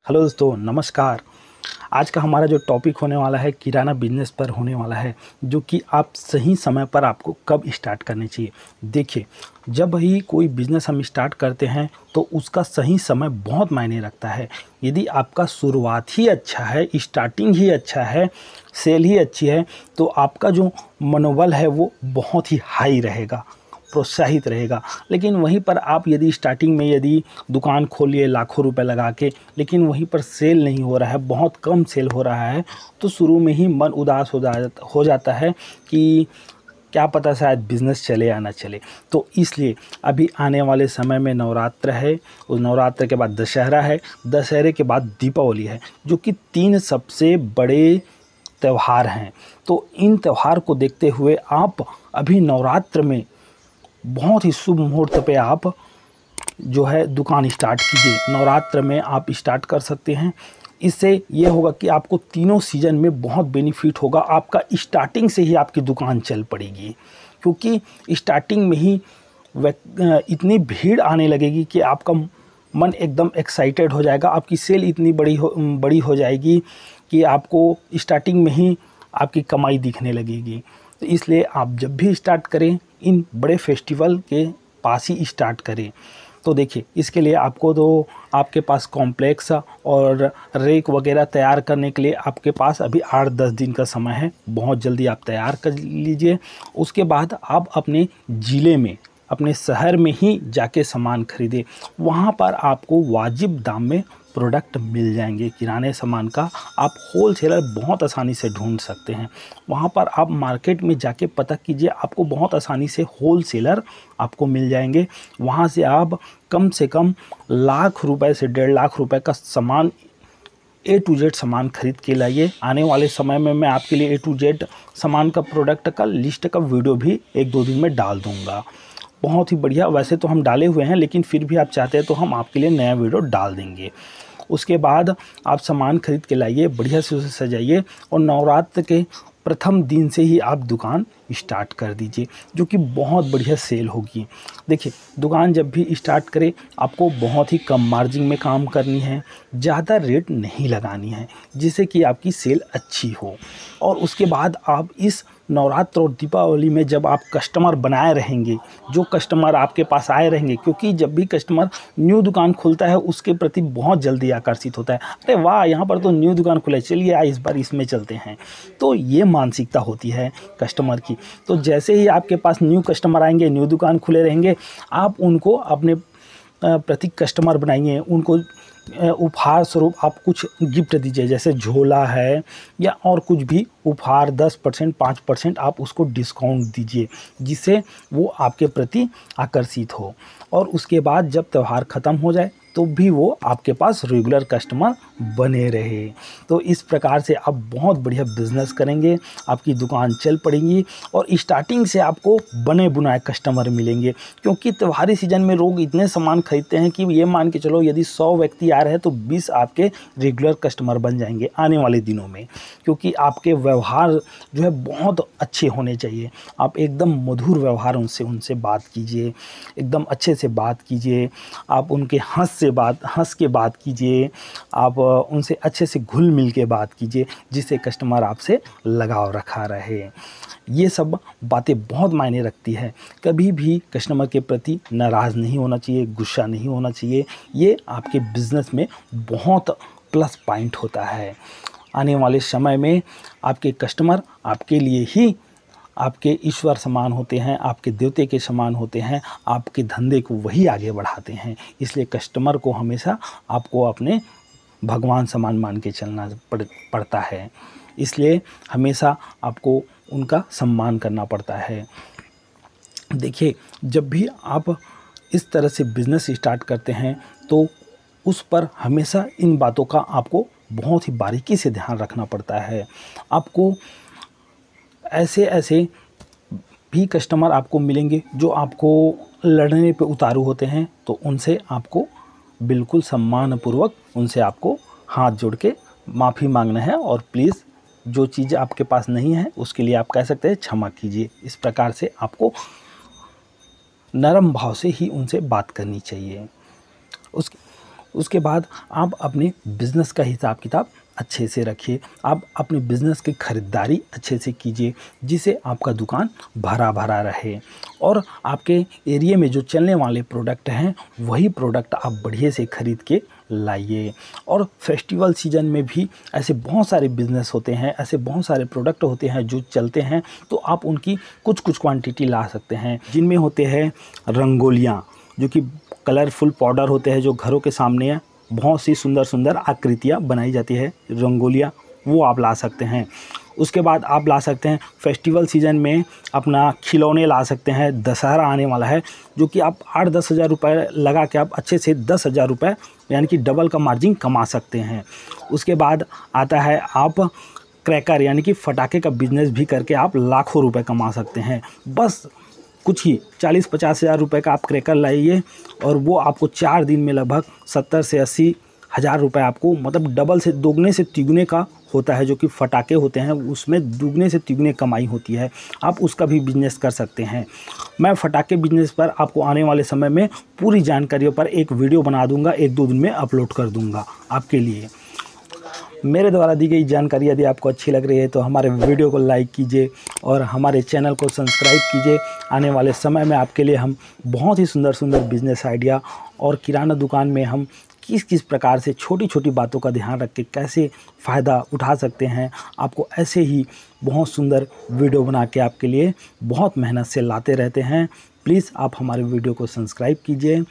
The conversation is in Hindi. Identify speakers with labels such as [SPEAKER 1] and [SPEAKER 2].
[SPEAKER 1] हेलो दोस्तों, नमस्कार। आज का हमारा जो टॉपिक होने वाला है किराना बिजनेस पर होने वाला है, जो कि आप सही समय पर आपको कब स्टार्ट करनी चाहिए। देखिए, जब ही कोई बिज़नेस हम स्टार्ट करते हैं तो उसका सही समय बहुत मायने रखता है। यदि आपका शुरुआत ही अच्छा है, स्टार्टिंग ही अच्छा है, सेल ही अच्छी है, तो आपका जो मनोबल है वो बहुत ही हाई रहेगा, प्रोत्साहित रहेगा। लेकिन वहीं पर आप यदि स्टार्टिंग में यदि दुकान खोलिए लाखों रुपए लगा के, लेकिन वहीं पर सेल नहीं हो रहा है, बहुत कम सेल हो रहा है, तो शुरू में ही मन उदास हो जाता है कि क्या पता शायद बिज़नेस चले या ना चले। तो इसलिए अभी आने वाले समय में नवरात्र है, उस नवरात्र के बाद दशहरा है, दशहरे के बाद दीपावली है, जो कि 3 सबसे बड़े त्यौहार हैं। तो इन त्यौहार को देखते हुए आप अभी नवरात्र में बहुत ही शुभ मुहूर्त पे आप जो है दुकान स्टार्ट कीजिए। नवरात्र में आप स्टार्ट कर सकते हैं। इससे ये होगा कि आपको तीनों सीज़न में बहुत बेनिफिट होगा। आपका स्टार्टिंग से ही आपकी दुकान चल पड़ेगी, क्योंकि स्टार्टिंग में ही इतनी भीड़ आने लगेगी कि आपका मन एकदम एक्साइटेड हो जाएगा। आपकी सेल इतनी बड़ी हो जाएगी कि आपको स्टार्टिंग में ही आपकी कमाई दिखने लगेगी। तो इसलिए आप जब भी स्टार्ट करें, इन बड़े फेस्टिवल के पास ही स्टार्ट करें। तो देखिए, इसके लिए आपको तो आपके पास कॉम्प्लेक्स और रेक वगैरह तैयार करने के लिए आपके पास अभी 8-10 दिन का समय है। बहुत जल्दी आप तैयार कर लीजिए। उसके बाद आप अपने ज़िले में, अपने शहर में ही जाके सामान खरीदें। वहाँ पर आपको वाजिब दाम में प्रोडक्ट मिल जाएंगे। किराने सामान का आप होलसेलर बहुत आसानी से ढूंढ सकते हैं। वहाँ पर आप मार्केट में जाके पता कीजिए, आपको बहुत आसानी से होलसेलर आपको मिल जाएंगे। वहाँ से आप कम से कम लाख रुपए से 1.5 लाख रुपए का सामान, ए टू जेड सामान खरीद के लाइए। आने वाले समय में मैं आपके लिए ए टू जेड सामान का प्रोडक्ट का लिस्ट का वीडियो भी 1-2 दिन में डाल दूँगा। बहुत ही बढ़िया, वैसे तो हम डाले हुए हैं, लेकिन फिर भी आप चाहते हैं तो हम आपके लिए नया वीडियो डाल देंगे। उसके बाद आप सामान खरीद के लाइए, बढ़िया से उसे सजाइए और नवरात्र के प्रथम दिन से ही आप दुकान स्टार्ट कर दीजिए, जो कि बहुत बढ़िया सेल होगी। देखिए, दुकान जब भी स्टार्ट करें, आपको बहुत ही कम मार्जिन में काम करनी है, ज़्यादा रेट नहीं लगानी है, जिससे कि आपकी सेल अच्छी हो। और उसके बाद आप इस नवरात्र और दीपावली में जब आप कस्टमर बनाए रहेंगे, जो कस्टमर आपके पास आए रहेंगे, क्योंकि जब भी कस्टमर न्यू दुकान खुलता है उसके प्रति बहुत जल्दी आकर्षित होता है। अरे वाह, यहाँ पर तो न्यू दुकान खुला है, चलिए इस बार इसमें चलते हैं। तो ये मानसिकता होती है कस्टमर की। तो जैसे ही आपके पास न्यू कस्टमर आएंगे, न्यू दुकान खुले रहेंगे, आप उनको अपने प्रति कस्टमर बनाइए। उनको उपहार स्वरूप आप कुछ गिफ्ट दीजिए, जैसे झोला है या और कुछ भी उपहार, 10%, 5% आप उसको डिस्काउंट दीजिए, जिससे वो आपके प्रति आकर्षित हो। और उसके बाद जब त्यौहार ख़त्म हो जाए तो भी वो आपके पास रेगुलर कस्टमर बने रहे। तो इस प्रकार से आप बहुत बढ़िया बिजनेस करेंगे, आपकी दुकान चल पड़ेगी और स्टार्टिंग से आपको बने बुनाए कस्टमर मिलेंगे। क्योंकि त्योहारी सीजन में लोग इतने सामान खरीदते हैं कि ये मान के चलो, यदि 100 व्यक्ति आ रहे हैं तो 20 आपके रेगुलर कस्टमर बन जाएंगे आने वाले दिनों में। क्योंकि आपके व्यवहार जो है बहुत अच्छे होने चाहिए। आप एकदम मधुर व्यवहार उनसे बात कीजिए, एकदम अच्छे से बात कीजिए। आप उनके हंस के बात कीजिए। आप उनसे अच्छे से घुल मिल के बात कीजिए, जिससे कस्टमर आपसे लगाव रखा रहे। ये सब बातें बहुत मायने रखती है। कभी भी कस्टमर के प्रति नाराज़ नहीं होना चाहिए, गुस्सा नहीं होना चाहिए। ये आपके बिज़नेस में बहुत प्लस पॉइंट होता है। आने वाले समय में आपके कस्टमर आपके लिए ही आपके ईश्वर समान होते हैं, आपके देवते के समान होते हैं। आपके धंधे को वही आगे बढ़ाते हैं। इसलिए कस्टमर को हमेशा आपको अपने भगवान समान मान के चलना पड़ता है। इसलिए हमेशा आपको उनका सम्मान करना पड़ता है। देखिए, जब भी आप इस तरह से बिज़नेस स्टार्ट करते हैं तो उस पर हमेशा इन बातों का आपको बहुत ही बारीकी से ध्यान रखना पड़ता है। आपको ऐसे भी कस्टमर आपको मिलेंगे जो आपको लड़ने पे उतारू होते हैं, तो उनसे आपको बिल्कुल सम्मानपूर्वक उनसे आपको हाथ जोड़ के माफ़ी मांगना है। और प्लीज़, जो चीज़ आपके पास नहीं है उसके लिए आप कह सकते हैं क्षमा कीजिए। इस प्रकार से आपको नरम भाव से ही उनसे बात करनी चाहिए। उसके बाद आप अपने बिज़नेस का हिसाब किताब अच्छे से रखिए। आप अपने बिज़नेस की ख़रीदारी अच्छे से कीजिए, जिससे आपका दुकान भरा भरा रहे और आपके एरिया में जो चलने वाले प्रोडक्ट हैं वही प्रोडक्ट आप बढ़िया से ख़रीद के लाइए। और फेस्टिवल सीजन में भी ऐसे बहुत सारे बिज़नेस होते हैं, ऐसे बहुत सारे प्रोडक्ट होते हैं जो चलते हैं, तो आप उनकी कुछ कुछ क्वांटिटी ला सकते हैं, जिनमें होते हैं रंगोलियाँ, जो कि कलरफुल पाउडर होते हैं, जो घरों के सामने बहुत सी सुंदर सुंदर आकृतियाँ बनाई जाती है रंगोलियाँ, वो आप ला सकते हैं। उसके बाद आप ला सकते हैं फेस्टिवल सीजन में अपना खिलौने ला सकते हैं। दशहरा आने वाला है, जो कि आप 8-10 हज़ार रुपये लगा के आप अच्छे से 10 हज़ार रुपये यानी कि डबल का मार्जिन कमा सकते हैं। उसके बाद आता है आप क्रैकर यानी कि पटाखे का बिज़नेस भी करके आप लाखों रुपए कमा सकते हैं। बस कुछ ही 40-50 हज़ार रुपये का आप क्रैकर लाइए और वो आपको 4 दिन में लगभग 70 से 80 हज़ार रुपये आपको मतलब डबल से दोगुने से तिगुने का होता है। जो कि पटाखे होते हैं उसमें दुगने से तिगुने कमाई होती है, आप उसका भी बिज़नेस कर सकते हैं। मैं पटाखे बिज़नेस पर आपको आने वाले समय में पूरी जानकारियों पर एक वीडियो बना दूंगा, 1-2 दिन में अपलोड कर दूंगा आपके लिए। मेरे द्वारा दी गई जानकारी यदि आपको अच्छी लग रही है तो हमारे वीडियो को लाइक कीजिए और हमारे चैनल को सब्सक्राइब कीजिए। आने वाले समय में आपके लिए हम बहुत ही सुंदर सुंदर बिज़नेस आइडिया और किराना दुकान में हम किस किस प्रकार से छोटी छोटी बातों का ध्यान रख के कैसे फ़ायदा उठा सकते हैं, आपको ऐसे ही बहुत सुंदर वीडियो बना के आपके लिए बहुत मेहनत से लाते रहते हैं। प्लीज़ आप हमारे वीडियो को सब्सक्राइब कीजिए।